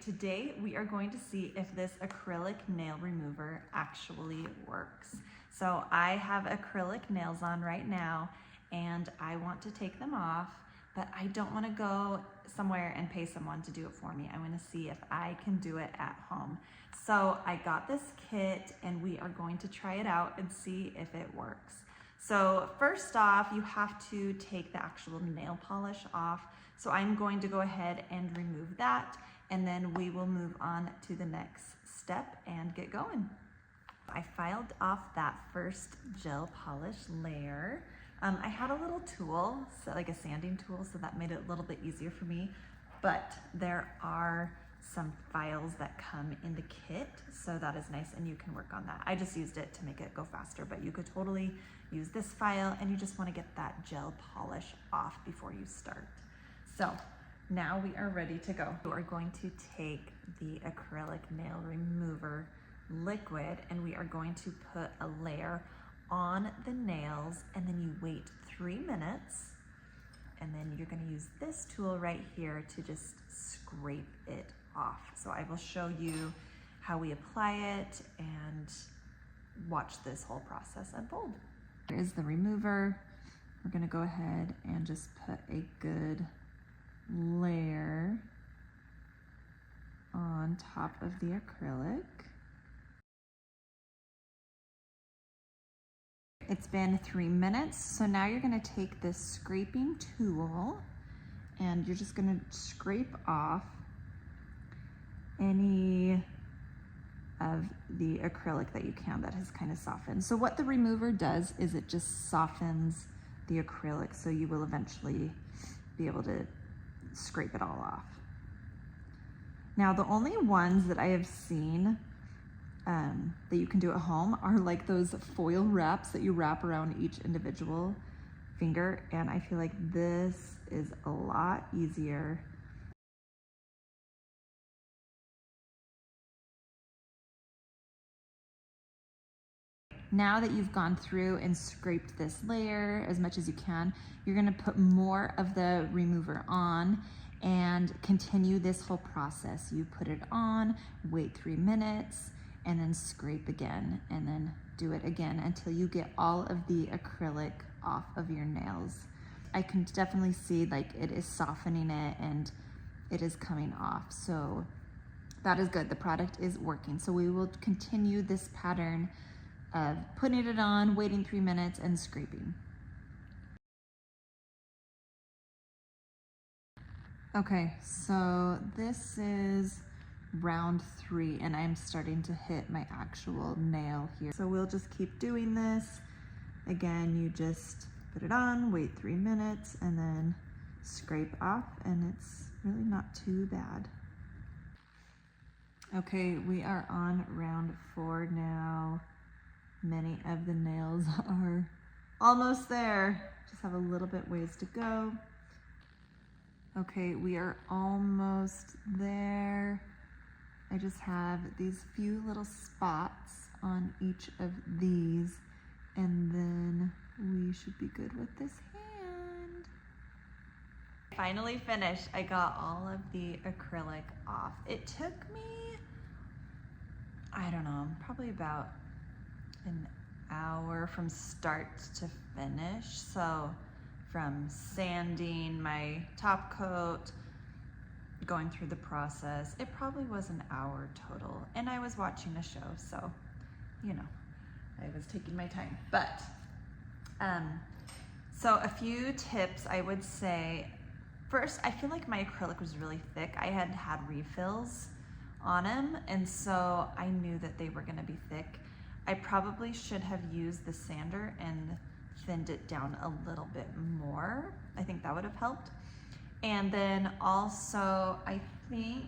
Today we are going to see if this acrylic nail remover actually works. So I have acrylic nails on right now and I want to take them off, but I don't want to go somewhere and pay someone to do it for me. I want to see if I can do it at home. So I got this kit and we are going to try it out and see if it works. So first off, you have to take the actual nail polish off. So I'm going to go ahead and remove that, and then we will move on to the next step and get going. I filed off that first gel polish layer. I had a little tool, so like a sanding tool, so that made it a little bit easier for me, but there are some files that come in the kit, so that is nice and you can work on that. I just used it to make it go faster, but you could totally use this file and you just want to get that gel polish off before you start. So now we are ready to go. We are going to take the acrylic nail remover liquid and we are going to put a layer on the nails, and then you wait 3 minutes, and then you're going to use this tool right here to just scrape it off. So I will show you how we apply it and watch this whole process unfold. Here is the remover. We're going to go ahead and just put a good layer on top of the acrylic. It's been 3 minutes, so now you're going to take this scraping tool and you're just going to scrape off any of the acrylic that you can that has kind of softened. So what the remover does is it just softens the acrylic, so you will eventually be able to scrape it all off. Now the only ones that I have seen that you can do at home are like those foil wraps that you wrap around each individual finger, and I feel like this is a lot easier. Now that you've gone through and scraped this layer as much as you can, you're going to put more of the remover on and continue this whole process. You put it on, wait 3 minutes, and then scrape again, and then do it again until you get all of the acrylic off of your nails. I can definitely see like it is softening it and it is coming off. So that is good. The product is working. So we will continue this pattern of putting it on, waiting 3 minutes, and scraping. Okay, so this is round 3 and I'm starting to hit my actual nail here. So we'll just keep doing this. Again, you just put it on, wait 3 minutes, and then scrape off, and it's really not too bad. Okay, we are on round 4 now. Many of the nails are almost there. Just have a little bit ways to go. Okay, we are almost there. I just have these few little spots on each of these, and then we should be good with this hand. Finally finished. I got all of the acrylic off. It took me, I don't know, probably about an hour from start to finish. So from sanding my top coat, going through the process, it probably was an hour total. And I was watching a show, so, you know, I was taking my time. But, so a few tips I would say. First, I feel like my acrylic was really thick. I had had refills on them, and so I knew that they were gonna be thick. I probably should have used the sander and thinned it down a little bit more. I think that would have helped. And then also, I think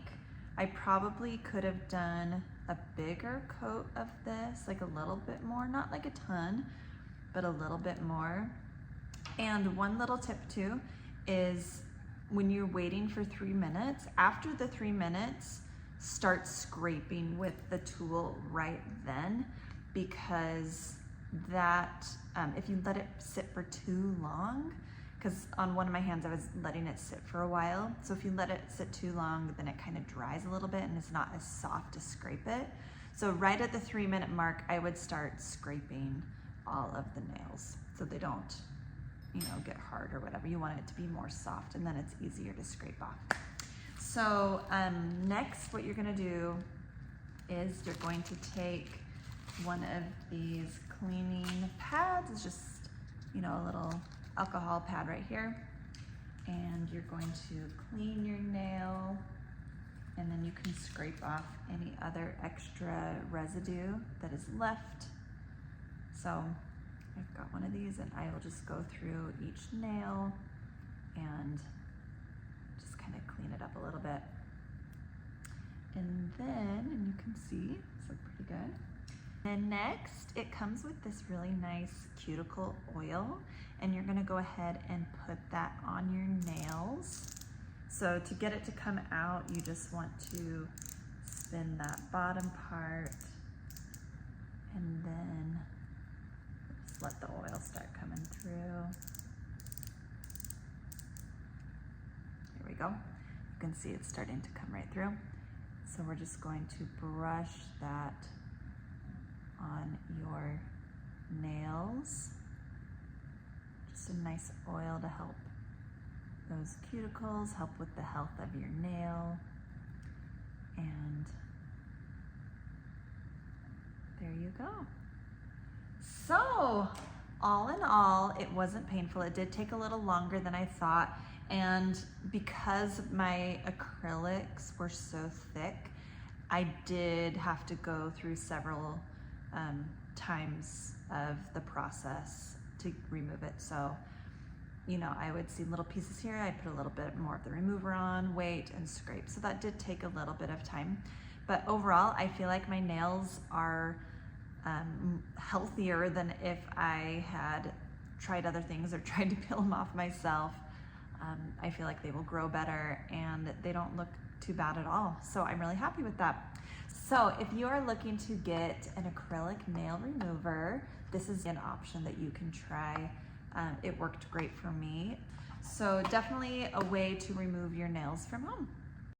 I probably could have done a bigger coat of this, like a little bit more, not like a ton, but a little bit more. And one little tip too is when you're waiting for 3 minutes, after the 3 minutes, start scraping with the tool right then, because that, if you let it sit for too long, because on one of my hands I was letting it sit for a while. So if you let it sit too long, then it kind of dries a little bit and it's not as soft to scrape it. So right at the 3-minute mark, I would start scraping all of the nails so they don't, you know, get hard or whatever. You want it to be more soft, and then it's easier to scrape off. So next, what you're gonna do is you're going to take one of these cleaning pads. It's just, you know, a little alcohol pad right here. And you're going to clean your nail, and then you can scrape off any other extra residue that is left. So I've got one of these, and I will just go through each nail and just kind of clean it up a little bit. And then, and you can see, it's look pretty good. And next, it comes with this really nice cuticle oil, and you're gonna go ahead and put that on your nails. So to get it to come out, you just want to spin that bottom part, and then just let the oil start coming through. Here we go. You can see it's starting to come right through. So we're just going to brush that on your nails. Just a nice oil to help those cuticles, help with the health of your nail. And there you go. So all in all, it wasn't painful. It did take a little longer than I thought. And because my acrylics were so thick, I did have to go through several times of the process to remove it. So, you know, I would see little pieces here. I put a little bit more of the remover on, wait, and scrape. So that did take a little bit of time. But overall, I feel like my nails are healthier than if I had tried other things or tried to peel them off myself. I feel like they will grow better and they don't look too bad at all. So I'm really happy with that. So if you are looking to get an acrylic nail remover, this is an option that you can try. It worked great for me. So definitely a way to remove your nails from home.